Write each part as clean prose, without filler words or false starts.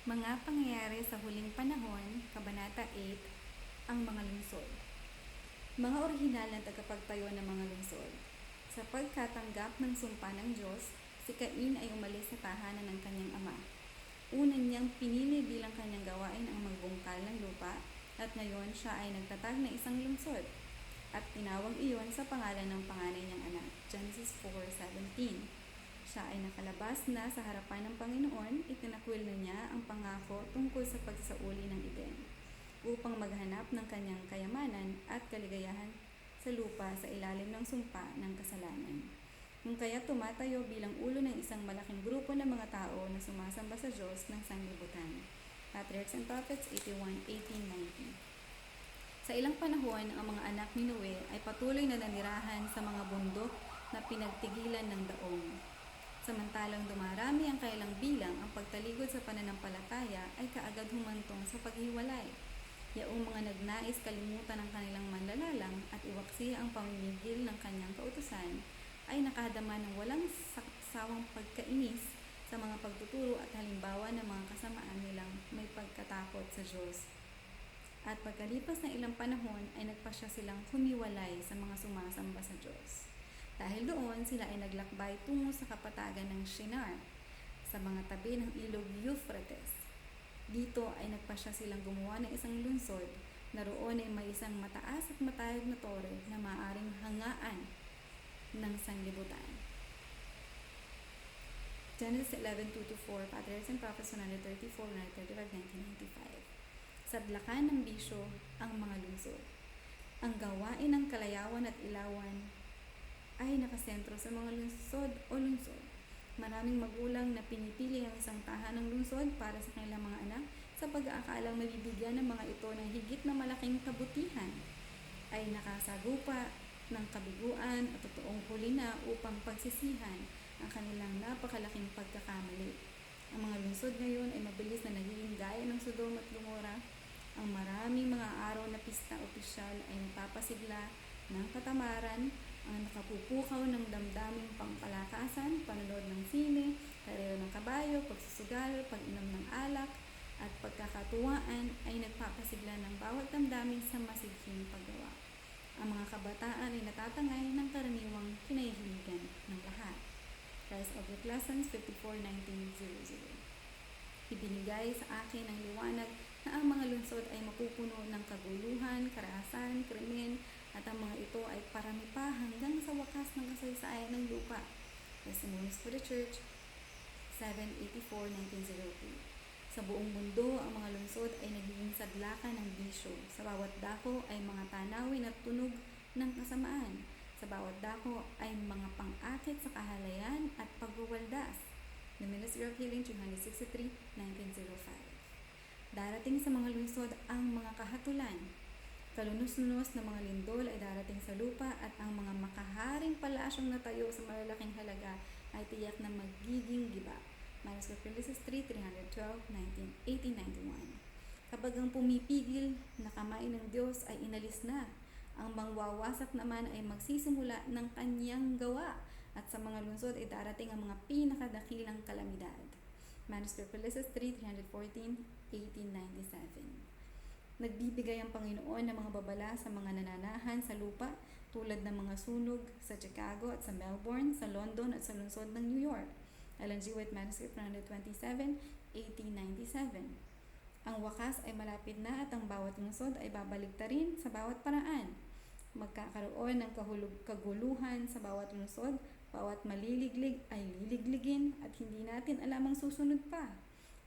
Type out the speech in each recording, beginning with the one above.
Mga pangyayari sa huling panahon, Kabanata 8, ang mga lungsod. Mga orihinal na tagapagtayo ng mga lungsod. Sa pagkatanggap ng sumpa ng Diyos, si Cain ay umalis sa tahanan ng kanyang ama. Una niyang pinili bilang kanyang gawain ang magbungkal ng lupa at ngayon siya ay nagtatag ng isang lungsod at tinawag iyon sa pangalan ng panganay niyang anak, Genesis 4:17. Siya ay nakalabas na sa harapan ng Panginoon, itinakwil na niya ang pangako tungkol sa pagsasauli ng Eden, upang maghanap ng kanyang kayamanan at kaligayahan sa lupa sa ilalim ng sumpa ng kasalanan. Kung kaya tumatayo bilang ulo ng isang malaking grupo ng mga tao na sumasamba sa Diyos ng sanglibutan. Patriarchs and Prophets 81:18-19. Sa ilang panahon, ang mga anak ni Noe ay patuloy na nanirahan sa mga bundok na pinagtigilan ng daong. Samantalang dumarami ang kailang bilang, ang pagtalikod sa pananampalataya ay kaagad humantong sa paghiwalay. Yaong mga nagnais kalimutan ang kanilang manlalalang at iwaksi ang pamimigil ng kanyang kautusan ay nakadama ng walang saksawang pagkainis sa mga pagtuturo at halimbawa ng mga kasamaan nilang may pagkatakot sa Diyos. At pagkalipas ng ilang panahon ay nagpasya silang humiwalay sa mga sumasamba sa Diyos. Dahil doon, sila ay naglakbay tungo sa kapatagan ng Shinar, sa mga tabi ng ilog Euphrates. Dito ay nagpasya silang gumawa ng isang lungsod na roon ay may isang mataas at matayog na tore na maaaring hangaan ng sanglibutan. Genesis 11:2-4, Patriarchs and Prophets 134-135. Sadlakan ng bisyo ang mga lungsod. Ang gawain ng kalayawan at ilawan ay nakasentro sa mga lungsod o lungsod. Maraming magulang na pinipili ang isang tahanang lungsod para sa kanilang mga anak sa pag-aakalang mabibigyan ng mga ito ng higit na malaking kabutihan, ay nakasagupa ng kabiguan at totoong huli na upang pagsisihan ang kanilang napakalaking pagkakamali. Ang mga lungsod ngayon ay mabilis na nagiging gaya ng Sodom at Gomora. Ang maraming mga araw na pista opisyal ay napapasigla ng katamaran, ang nakapupukaw ng damdaming pangpalakasan, panonood ng sine, karera ng kabayo, pagsusugal, pag-inom ng alak, at pagkakatuwaan ay nagpapasigla ng bawat damdamin sa masiging paggawa. Ang mga kabataan ay natatangay ng karaniwang kinahihiligan ng lahat. Rise of the Lessons 54:19-00. Ibinigay sa akin ang liwanag na ang mga lungsod ay mapupuno ng kaguluhan, karahasan, krimen, at ang mga ito ay parami pa hanggang sa wakas ng kasaysayan ng lupa. Testimonies for the Church 7:84-1902. Sa buong mundo, ang mga lungsod ay nagiging sadlakan ng bisyo. Sa bawat dako ay mga tanawin at tunog ng kasamaan. Sa bawat dako ay mga pang-akit sa kahalayan at pagwawaldas. The Ministry of Healing 263-1905. Darating sa mga lungsod ang mga kahatulan. Kalunos-lunos na mga lindol ay darating sa lupa at ang mga makaharing palasyong natayo sa malalaking halaga ay tiyak na magiging giba. Manuscript Ulysses 3-312-1891. Kapag ang pumipigil na kamay ng Diyos ay inalis na, ang mangwawasak naman ay magsisimula ng kanyang gawa at sa mga lungsod ay darating ang mga pinakadakilang kalamidad. Manuscript Ulysses 3-314-1897. Nagbibigay ang Panginoon ng mga babala sa mga nananahan sa lupa tulad ng mga sunog sa Chicago at sa Melbourne, sa London at sa lungsod ng New York. Ellen G. White, Manuscript 127-1897. Ang wakas ay malapit na at ang bawat lungsod ay babaligtarin sa bawat paraan. Magkakaroon ng kaguluhan sa bawat lungsod, bawat maliliglig ay liligligin at hindi natin alam ang susunod pa.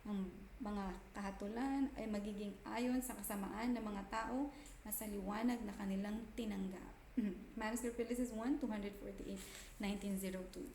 Ang mga kahatulan ay magiging ayon sa kasamaan ng mga tao na sa liwanag na kanilang tinanggap. Manuscript Ulysses 1-248-1902.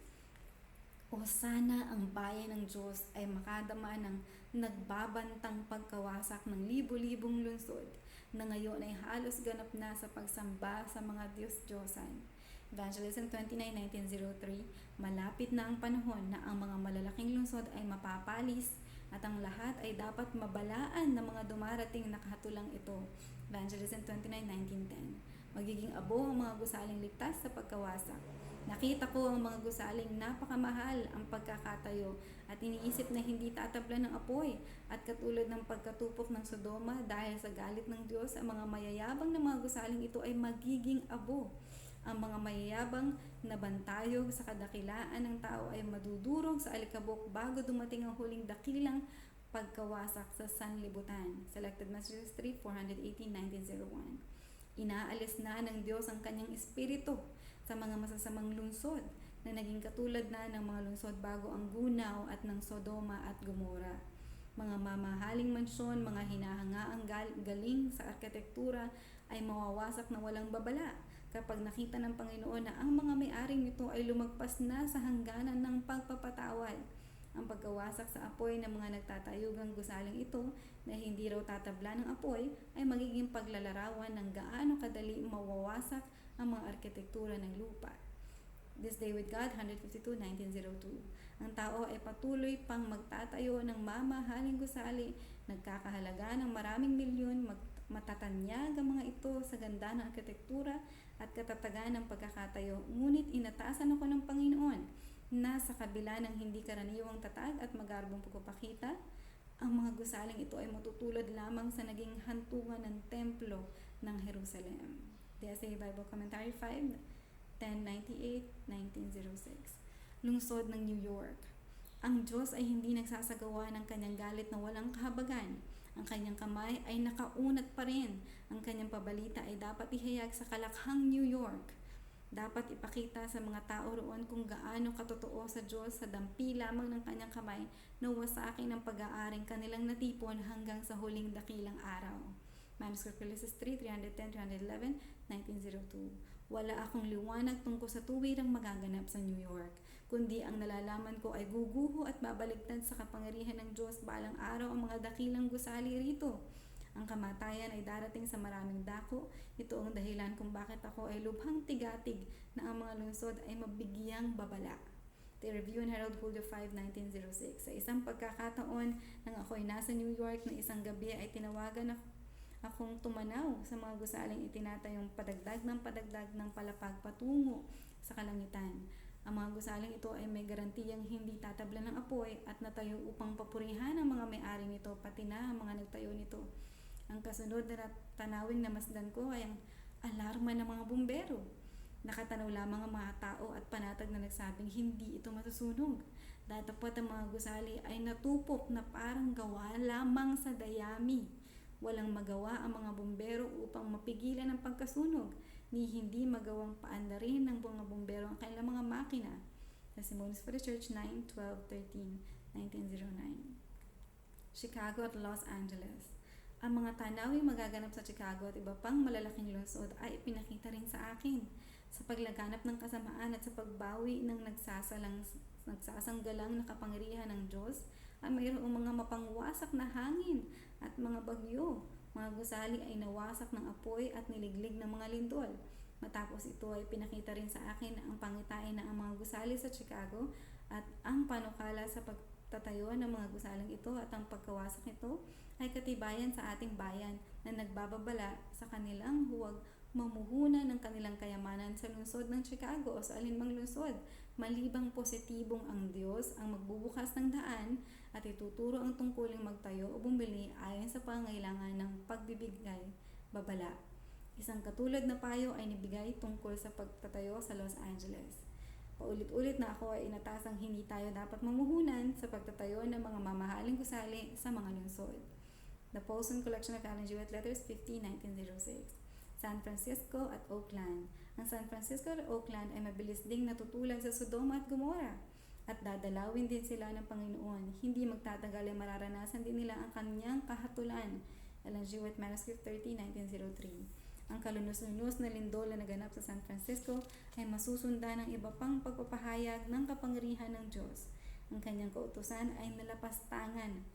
O sana ang bayan ng Diyos ay makadama ng nagbabantang pagkawasak ng libo-libong lungsod na ngayon ay halos ganap na sa pagsamba sa mga Diyos-Diyosan. Evangelism 29-1903. Malapit na ang panahon na ang mga malalaking lungsod ay mapapalis at ang lahat ay dapat mabalaan ng mga dumarating na kahatulang ito. Evangelism 29-1910. Magiging abo ang mga gusaling ligtas sa pagkawasak. Nakita ko ang mga gusaling napakamahal ang pagkakatayo at iniisip na hindi tatablan ng apoy at katulad ng pagkatupok ng Sodoma dahil sa galit ng Diyos, ang mga mayayabang na mga gusaling ito ay magiging abo. Ang mga mayayabang na bantayog sa kadakilaan ng tao ay madudurog sa alikabok bago dumating ang huling dakilang pagkawasak sa sanlibutan. Selected Messages 3, 418, 1901. Inaalis na ng Diyos ang kanyang espiritu sa mga masasamang lungsod na naging katulad na ng mga lungsod bago ang gunaw at ng Sodoma at Gomora. Mga mamahaling mansyon, mga hinahangaang galing sa arkitektura ay mawawasak na walang babala kapag nakita ng Panginoon na ang mga may-aring nito ay lumagpas na sa hangganan ng pagpapatawad. Ang pagkawasak sa apoy ng mga nagtatayugang gusaling ito na hindi raw tatabla ng apoy ay magiging paglalarawan ng gaano kadali mawawasak ang mga arkitektura ng lupa. This Day with God, 152, 1902. Ang tao ay patuloy pang magtatayo ng mamahaling gusali, nagkakahalaga ng maraming milyon, matatanyag ang mga ito sa ganda ng arkitektura at katatagan ng pagkakatayo. Ngunit inatasan ako ng Panginoon na sa kabila ng hindi karaniwang tatag at magarbong pagpapakita, ang mga gusaling ito ay matutulad lamang sa naging hantungan ng templo ng Jerusalem. DSA Bible Commentary 5, 1098, 1906. Lungsod ng New York. Ang Diyos ay hindi nagsasagawa ng kanyang galit na walang kahabagan. Ang kanyang kamay ay nakaunat pa rin. Ang kanyang pabalita ay dapat ihayag sa kalakhang New York. Dapat ipakita sa mga tao roon kung gaano katotoo sa Diyos sa dampi lamang ng kanyang kamay na wasakin ang pag-aaring kanilang natipon hanggang sa huling dakilang araw. Manuscript Ulysses 3, 310, 311, 1902. Wala akong liwanag tungkol sa tuwirang magaganap sa New York, kundi ang nalalaman ko ay guguho at babaligtad sa kapangyarihan ng Diyos balang araw ang mga dakilang gusali rito. Ang kamatayan ay darating sa maraming dako. Ito ang dahilan kung bakit ako ay lubhang tigatig na ang mga lungsod ay mabigyang babala. The Review and Herald, Hulyo 5, 1906. Sa isang pagkakataon nang ako ay nasa New York na isang gabi ay tinawagan akong tumanaw sa mga gusaling itinatayong padagdag ng palapag patungo sa kalangitan. Ang mga gusaling ito ay may garantiyang hindi tatablan ng apoy at natayo upang papurihan ang mga may-ari nito pati na ang mga nagtayo nito. Ang kasunod na tanawing namasdan ko ay ang alarma ng mga bumbero. Nakatanaw lamang ang mga tao at panatag na nagsabing hindi ito masusunog. Datapot ang mga gusali ay natupok na parang gawa lamang sa dayami. Walang magawa ang mga bumbero upang mapigilan ang pagkasunog, ni hindi magawang paandarin ng mga bumbero ang kanilang mga makina. Testimonies for the Church 9, 12, 13, 1909. Chicago at Los Angeles. Ang mga tanawing magaganap sa Chicago at iba pang malalaking lungsod ay ipinakita rin sa akin. Sa paglaganap ng kasamaan at sa pagbawi ng nagsasanggalang na kapangyarihan ng Diyos, ay mayroong mga mapangwasak na hangin at mga bagyo. Mga gusali ay nawasak ng apoy at niliglig ng mga lindol. Matapos ito ay pinakita rin sa akin ang pangitain ng mga gusali sa Chicago at ang panukala sa pagtatayo ng mga gusaling ito at ang pagkawasak nito ay katibayan sa ating bayan na nagbababala sa kanilang huwag mamuhunan ng kanilang kayamanan sa lungsod ng Chicago o sa alinmang lungsod, malibang positibong ang Diyos ang magbubukas ng daan at ituturo ang tungkuling magtayo o bumili ayon sa pangangailangan ng pagbibigay babala. Isang katulad na payo ay nibigay tungkol sa pagtatayo sa Los Angeles. Paulit-ulit na ako ay inatasang hindi tayo dapat mamuhunan sa pagtatayo ng mga mamahaling gusali sa mga lungsod. The Paulson Collection of Allen Jewett Letters, 50, 1906. San Francisco at Oakland. Ang San Francisco at Oakland ay mabilis ding natutulad sa Sodoma at Gomora at dadalawin din sila ng Panginoon. Hindi magtatagal ay mararanasan din nila ang kanyang kahatulan. Allen Jewett Manuscript 30, 1903. Ang kalunos-lunos na lindol na naganap sa San Francisco ay masusundan ng iba pang pagpapahayag ng kapangyarihan ng Diyos. Ang kanyang kautusan ay nalapastangan.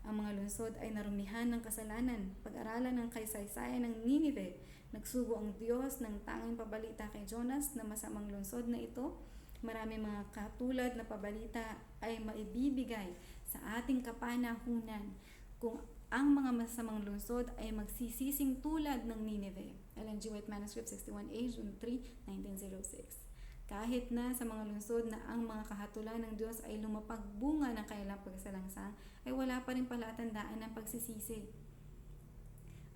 Ang mga lungsod ay narumihan ng kasalanan. Pag-aralan ng kaysaysayan ng Ninive, nagsugo ang Diyos ng tanging pabalita kay Jonas na masamang lungsod na ito. Marami mga katulad na pabalita ay maibibigay sa ating kapanahunan kung ang mga masamang lungsod ay magsisising tulad ng Ninive. Ellen G. White Manuscript 61A, June 3, 1906. Kahit na sa mga lungsod na ang mga kahatulan ng Diyos ay lumapagbunga ng kailang pagsalangsang, ay wala pa rin palatandaan ng pagsisisi.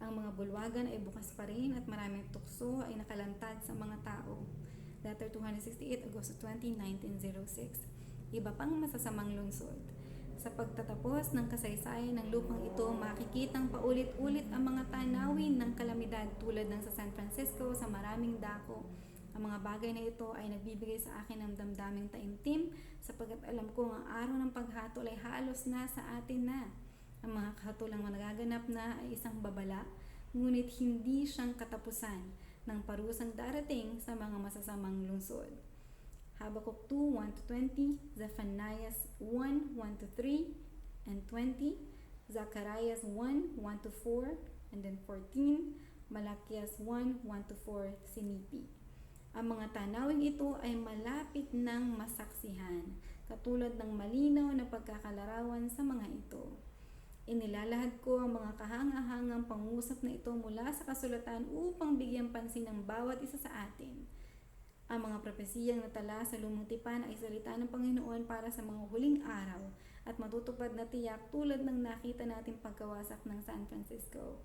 Ang mga bulwagan ay bukas pa rin at maraming tukso ay nakalantad sa mga tao. Letter 268, Agosto 20, 1906. Iba pang masasamang lungsod. Sa pagtatapos ng kasaysayan ng lupang ito, makikitang paulit-ulit ang mga tanawin ng kalamidad tulad ng sa San Francisco sa maraming dako. Ang mga bagay na ito ay nagbibigay sa akin ng damdaming taimtim sapagkat alam ko ang araw ng paghatol ay halos na sa atin na. Ang mga kahatulang nagaganap na ay isang babala, ngunit hindi siyang katapusan ng parusang darating sa mga masasamang lungsod. Habakkuk 2, 1-20, Zephaniah 1, 1-3 and 20, Zacharias 1, 1-4 and then 14, Malakias 1, 1-4, Sinipi. Ang mga tanawing ito ay malapit ng masaksihan, katulad ng malinaw na pagkakalarawan sa mga ito. Inilalahad ko ang mga kahanga-hangang pangusap na ito mula sa kasulatan upang bigyan pansin ng bawat isa sa atin. Ang mga propesiyang natala sa lumang tipan ay salita ng Panginoon para sa mga huling araw at matutupad na tiyak tulad ng nakita nating pagkawasak ng San Francisco.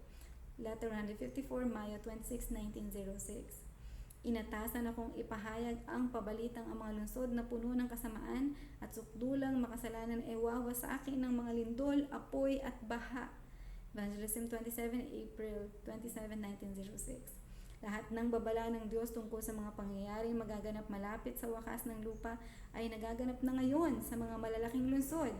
Letter 154, Mayo 26, 1906. Inatasan akong ipahayag ang pabalitang ang mga lungsod na puno ng kasamaan at sukdulang makasalanan ay wawa sa akin ng mga lindol, apoy at baha. Evangelism 27, April 27, 1906. Lahat ng babala ng Diyos tungkol sa mga pangyayaring magaganap malapit sa wakas ng lupa ay nagaganap na ngayon sa mga malalaking lungsod.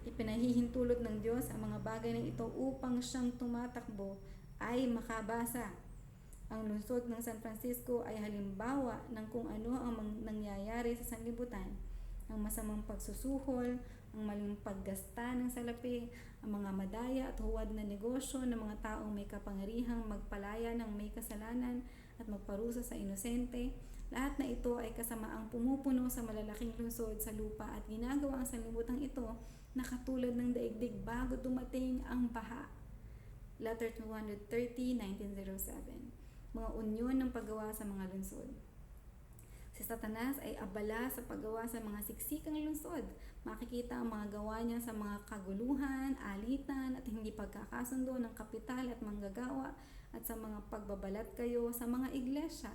Ipinahihintulot ng Diyos ang mga bagay na ito upang siyang tumatakbo ay makabasa. Ang lungsod ng San Francisco ay halimbawa ng kung ano ang nangyayari sa sanlibutan. Ang masamang pagsusuhol, ang maling paggasta ng salapi, ang mga madaya at huwad na negosyo ng mga taong may kapangyarihang magpalaya ng may kasalanan at magparusa sa inosente. Lahat na ito ay kasamaang pumupuno sa malalaking lungsod sa lupa at ginagawa ang sanlibutan ito na katulad ng daigdig bago dumating ang baha. Letter 230, 1907. Mga unyon ng paggawa sa mga lungsod. Si Satanas ay abala sa paggawa sa mga siksikang lungsod. Makikita ang mga gawa niya sa mga kaguluhan, alitan at hindi pagkakasundo ng kapital at manggagawa at sa mga pagbabalat kayo sa mga iglesia.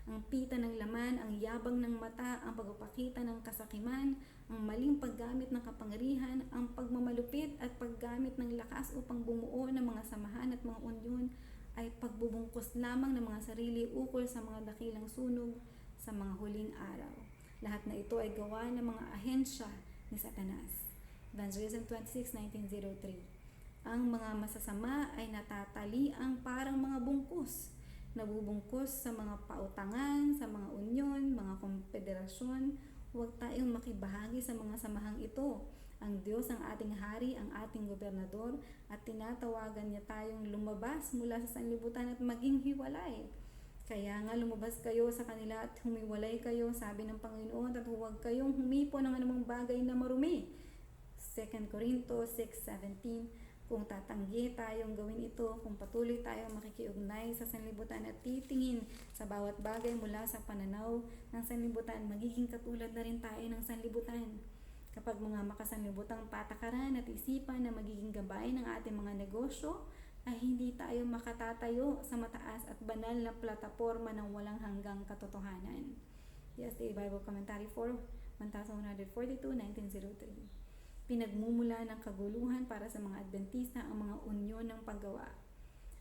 Ang pita ng laman, ang yabang ng mata, ang pagpapakita ng kasakiman, ang maling paggamit ng kapangyarihan, ang pagmamalupit at paggamit ng lakas upang bumuo ng mga samahan at mga unyon ay pagbubungkus lamang ng mga sarili ukol sa mga dakilang sunog sa mga huling araw. Lahat na ito ay gawa ng mga ahensya ni Satanas. Evangelism 26, 1903. Ang mga masasama ay natataliang parang mga bungkus. Nabubungkus sa mga pautangan, sa mga unyon, mga konfederasyon. Huwag tayong makibahagi sa mga samahang ito. Ang Diyos ang ating hari, ang ating gobernador, at tinatawagan niya tayong lumabas mula sa sanlibutan at maging hiwalay. Kaya nga lumabas kayo sa kanila at humiwalay kayo, sabi ng Panginoon, at huwag kayong humipo ng anumang bagay na marumi. 2 Corinto 6:17. Kung tatanggi tayong gawin ito, kung patuloy tayong makikiugnay sa sanlibutan at titingin sa bawat bagay mula sa pananaw ng sanlibutan, magiging katulad na rin tayo ng sanlibutan. Kapag mga makasanlibutang patakaran at isipan na magiging gabay ng ating mga negosyo, ay hindi tayo makatatayo sa mataas at banal na plataporma ng walang hanggang katotohanan. DSA Bible Commentary 4, 1142, 1903. Pinagmumula ng kaguluhan para sa mga Adventista ang mga unyon ng paggawa.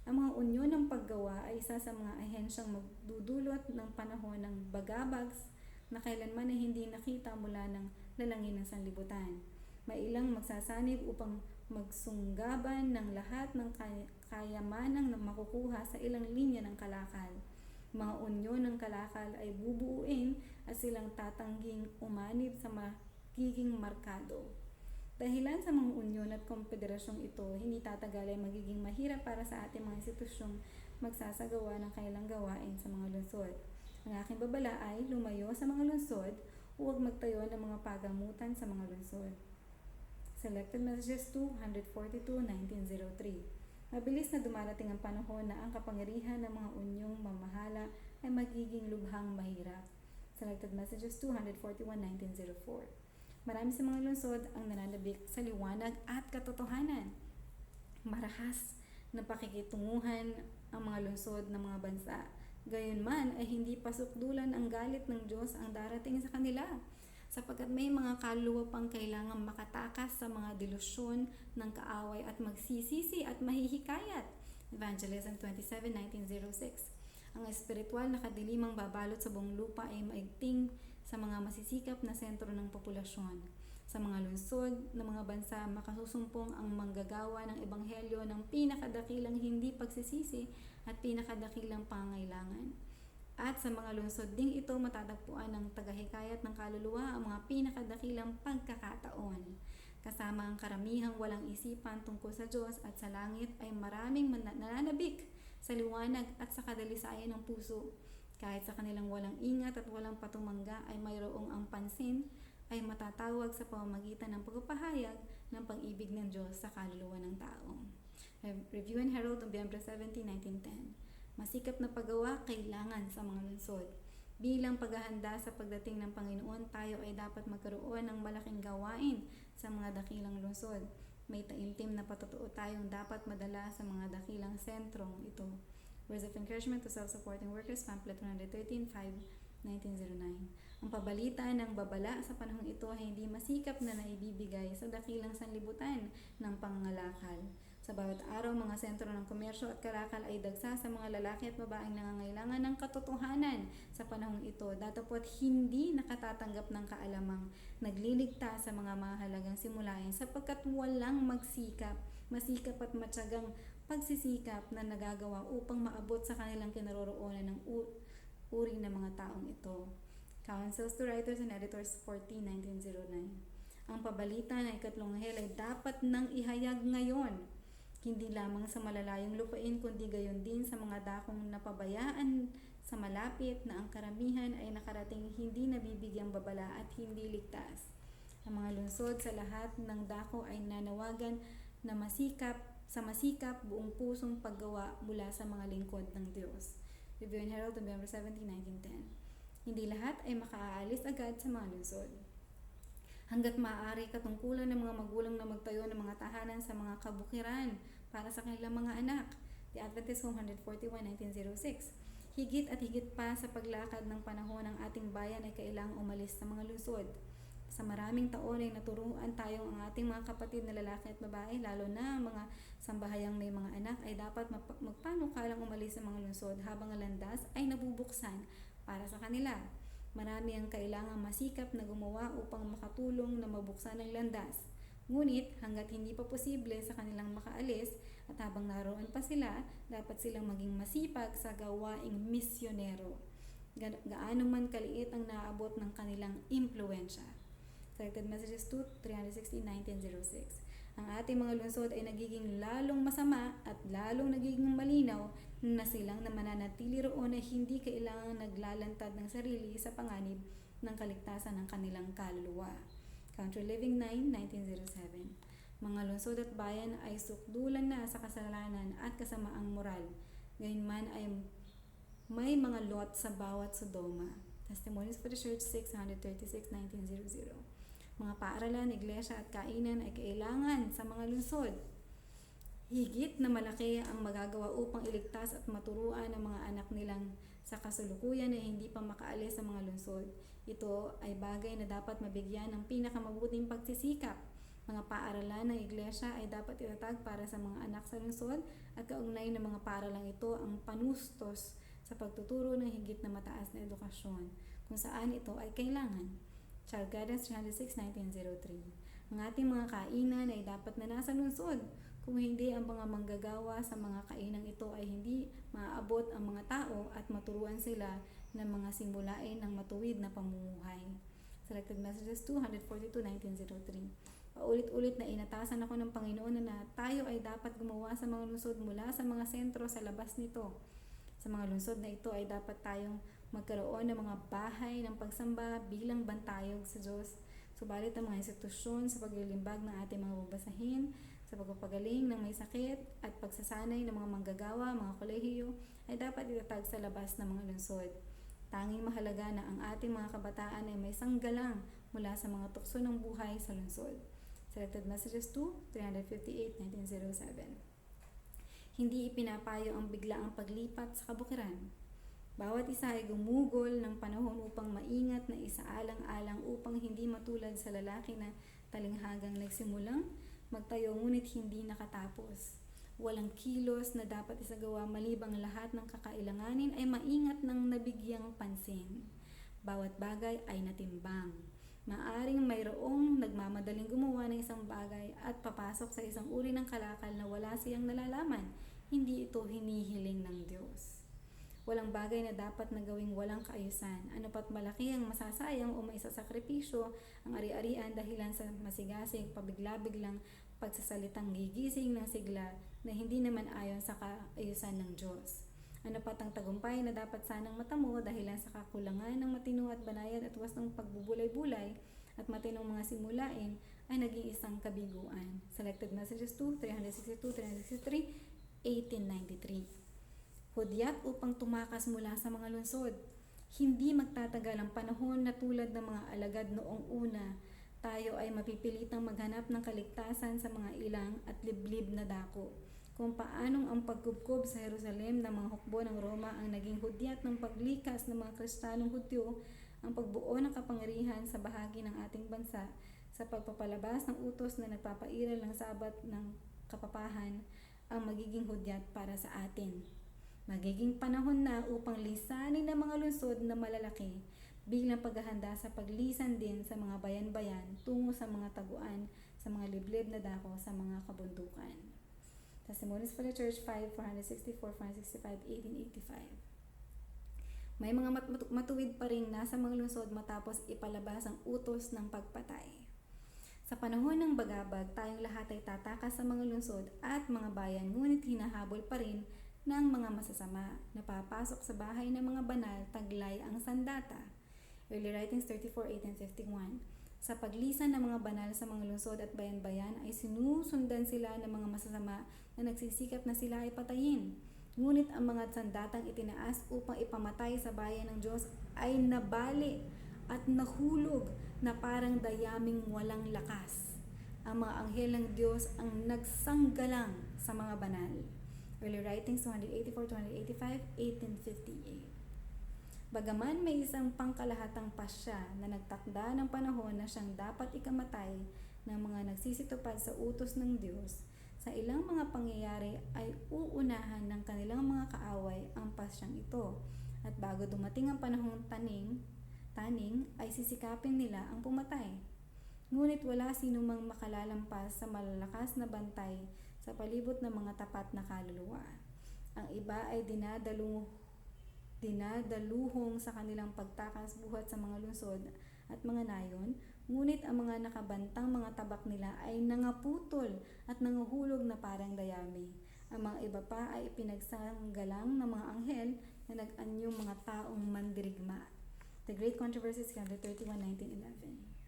Ang mga unyon ng paggawa ay isa sa mga ahensyang magdudulot ng panahon ng bagabags na kailanman ay hindi nakita mula ng lalangin ng sanlibutan. May ilang magsasanib upang magsunggaban ng lahat ng kayamanang makukuha sa ilang linya ng kalakal. Mga unyon ng kalakal ay bubuuin at silang tatangging umanib sa magiging markado. Dahilan sa mga unyon at konfederasyong ito, hindi tatagal ay magiging mahirap para sa ating mga institusyong magsasagawa ng kailang gawain sa mga lungsod. Ang aking babala ay lumayo sa mga lungsod, huwag magtayo ng mga pagamutan sa mga lungsod. Selected Messages 242, 1903. Mabilis na dumarating ang panahon na ang kapangyarihan ng mga unyong mamahala ay magiging lubhang mahirap. Selected Messages 241-1904. Marami sa mga lungsod ang nananabik sa liwanag at katotohanan. Marahas na pakikitunguhan ang mga lungsod ng mga bansa. Gayunman ay hindi pasukdulan ang galit ng Diyos ang darating sa kanila, sapagkat may mga kaluluwa pang kailangang makatakas sa mga delusyon ng kaaway at magsisisi at mahihikayat. Evangelism 27:1906. Ang espiritual na kadilimang babalot sa buong lupa ay maigting sa mga masisikap na sentro ng populasyon. Sa mga lungsod ng mga bansa, makasusumpong ang manggagawa ng ebanghelyo ng pinakadakilang hindi pagsisisi at pinakadakilang pangailangan. At sa mga lungsod ding ito matatagpuan ng tagahikayat ng kaluluwa ang mga pinakadakilang pagkakataon. Kasama ang karamihang walang isipan tungkol sa Diyos at sa langit ay maraming nananabik sa liwanag at sa kadalisayan ng puso. Kahit sa kanilang walang ingat at walang patumangga ay mayroong ang pansin ay matatawag sa pamamagitan ng pagpapahayag ng pag-ibig ng Diyos sa kaluluwa ng tao. Review and Herald, Nobyembre 17, 1910. Masikap na paggawa kailangan sa mga lungsod. Bilang paghahanda sa pagdating ng Panginoon, tayo ay dapat magkaroon ng malaking gawain sa mga dakilang lungsod. May taimtim na patotoo tayong dapat madala sa mga dakilang sentrong ito. Words of Encouragement to Self-Supporting Workers, Pamphlet 113, 5, 1909. Ang pabalita ng babala sa panahong ito ay hindi masikap na naibibigay sa dakilang sanlibutan ng pangangalakal. Sa bawat araw, mga sentro ng komersyo at kalakal ay dagsa sa mga lalaki at babaeng nangangailangan ng katotohanan sa panahong ito, datapwat hindi nakatatanggap ng kaalamang nagliligtas sa mga mahalagang simulain sapagkat walang masikap at matyagang pagsisikap na nagagawa upang maabot sa kanilang kinaroroonan ng uri ng mga taong ito. Counsels to Writers and Editors 14, 1909. Ang pabalita ng ikatlong anghel ay dapat nang ihayag ngayon, hindi lamang sa malalayong lupain kundi gayon din sa mga dakong napabayaan sa malapit na ang karamihan ay nakarating hindi nabibigyang babala at hindi ligtas. Ang mga lungsod sa lahat ng dako ay nanawagan na masikap buong pusong paggawa mula sa mga lingkod ng Diyos. Review and Herald, November 17, 1910. Hindi lahat ay makaalis agad sa mga lungsod. Hanggat maaari, katungkulan ng mga magulang na magtayo ng mga tahanan sa mga kabukiran para sa kanilang mga anak. The Adventist Home 141, 1906. Higit at higit pa sa paglakad ng panahon ng ating bayan ay kailangang umalis sa mga lungsod. Sa maraming taon ay naturuan tayong ang ating mga kapatid na lalaki at babae, lalo na ang mga sambahayang may mga anak, ay dapat magpanukalang umalis sa mga lungsod habang ang landas ay nabubuksan para sa kanila. Marami ang kailangang masikap na gumawa upang makatulong na mabuksan ang landas. Ngunit hanggat hindi pa posible sa kanilang makaalis at habang naroon pa sila, dapat silang maging masipag sa gawaing misyonero. Gaano man kaliit ang naaabot ng kanilang impluensya. Selected Messages 2, 316, 1906. Ang ating mga lungsod ay nagiging lalong masama at lalong nagiging malinaw na silang na mananatili roon ay hindi kailangang naglalantad ng sarili sa panganib ng kaligtasan ng kanilang kaluluwa. Country Living 9, 1907. Mga lungsod at bayan ay sukdulan na sa kasalanan at kasamaang moral. Gayunman ay may mga lot sa bawat Sodoma. Testimonies for the Church 636, 1900. Mga paaralan, iglesia at kainan ay kailangan sa mga lungsod. Higit na malaki ang magagawa upang iligtas at maturuan ang mga anak nilang sa kasulukuyan na hindi pa makaalis sa mga lungsod. Ito ay bagay na dapat mabigyan ng pinakamabuting pagsisikap. Mga paaralan ng iglesia ay dapat itatag para sa mga anak sa lungsod at kaugnay ng mga paaralang ito ang panustos sa pagtuturo ng higit na mataas na edukasyon kung saan ito ay kailangan. Child Guidance 306, 1903. Ang ating mga kainan ay dapat na nasa lungsod. Kung hindi, ang mga manggagawa sa mga kainang ito ay hindi maaabot ang mga tao at maturuan sila ng mga simulain ng matuwid na pamumuhay. Selected Messages 242, 1903. Paulit-ulit na inatasan ako ng Panginoon na tayo ay dapat gumawa sa mga lungsod mula sa mga sentro sa labas nito. Sa mga lungsod na ito ay dapat tayong magkaroon ng mga bahay ng pagsamba bilang bantayog sa Diyos. Subalit ang mga institusyon sa paglilimbag ng ating mga babasahin, sa pagpapagaling ng may sakit at pagsasanay ng mga manggagawa, mga kolehiyo, ay dapat itatag sa labas ng mga lungsod. Tanging mahalaga na ang ating mga kabataan ay may sanggalang mula sa mga tukso ng buhay sa lungsod. Selected Messages 2, 358, 1907. Hindi ipinapayo ang biglaang paglipat sa kabukiran. Bawat isa ay gumugol ng panahon upang maingat na isaalang-alang upang hindi matulad sa lalaki na talinghagang nagsimulang magtayo ngunit hindi nakatapos. Walang kilos na dapat isagawa malibang lahat ng kakailanganin ay maingat ng nabigyang pansin. Bawat bagay ay natimbang. Maaring mayroong nagmamadaling gumawa ng isang bagay at papasok sa isang uri ng kalakal na wala siyang nalalaman. Hindi ito hinihiling ng Diyos. Walang bagay na dapat na gawing walang kaayusan. Ano pat malaki ang masasayang o maisasakripisyo ang ari-arian dahilan sa masigasig, pabigla-biglang pagsasalitang gigising ng sigla na hindi naman ayon sa kaayusan ng Diyos. Ano pat ang tagumpay na dapat sanang matamo dahilan sa kakulangan ng matino at banayad at wastong pagbubulay-bulay at matinong mga simulain ay naging isang kabiguan. Selected Messages 2, 362, 363, 1893. Hudyat upang tumakas mula sa mga lungsod. Hindi magtatagal ang panahon na tulad ng mga alagad noong una. Tayo ay mapipilitang maghanap ng kaligtasan sa mga ilang at liblib na dako. Kung paanong ang pagkubkob sa Jerusalem ng mga hukbo ng Roma ang naging hudyat ng paglikas ng mga Kristiyanong Hudyo, ang pagbuo ng kapangyarihan sa bahagi ng ating bansa sa pagpapalabas ng utos na nagpapairal ng sabat ng kapapahan ang magiging hudyat para sa atin. Magiging panahon na upang lisanin ng mga lungsod na malalaki bilang paghahanda sa paglisan din sa mga bayan-bayan tungo sa mga taguan sa mga liblib na dako sa mga kabundukan. Testimonies for the Church 5, 464, 465, 1885. May mga matuwid pa rin nasa mga lungsod matapos ipalabas ang utos ng pagpatay. Sa panahon ng bagabag, tayong lahat ay tatakas sa mga lungsod at mga bayan ngunit hinahabol pa rin ng mga masasama na papasok sa bahay ng mga banal taglay ang sandata. Early Writings 34, 1851. Sa paglisan ng mga banal sa mga lungsod at bayan-bayan ay sinusundan sila ng mga masasama na nagsisikap na sila ay patayin. Ngunit ang mga sandatang itinaas upang ipamatay sa bayan ng Diyos ay nabali at nahulog na parang dayaming walang lakas. Ang mga anghel ng Diyos ang nagsanggalang sa mga banal. Early Writings 284, 285, 1858. Bagaman may isang pangkalahatang pasya na nagtakda ng panahon na siyang dapat ikamatay ng mga nagsisitupad sa utos ng Diyos, sa ilang mga pangyayari ay uunahan ng kanilang mga kaaway ang pasyang ito. At bago dumating ang panahong taning ay sisikapin nila ang pumatay. Ngunit wala sino mang makalalampas sa malalakas na bantay sa palibot ng mga tapat na kaluluwa. Ang iba ay dinadaluhong sa kanilang pagtakas buhat sa mga lungsod at mga nayon, ngunit ang mga nakabantang mga tabak nila ay nangaputol at nanguhulog na parang dayami. Ang mga iba pa ay ipinagsanggalang ng mga anghel na nag-anyong mga taong mandirigma. The Great Controversy, Scandal 31, 1911.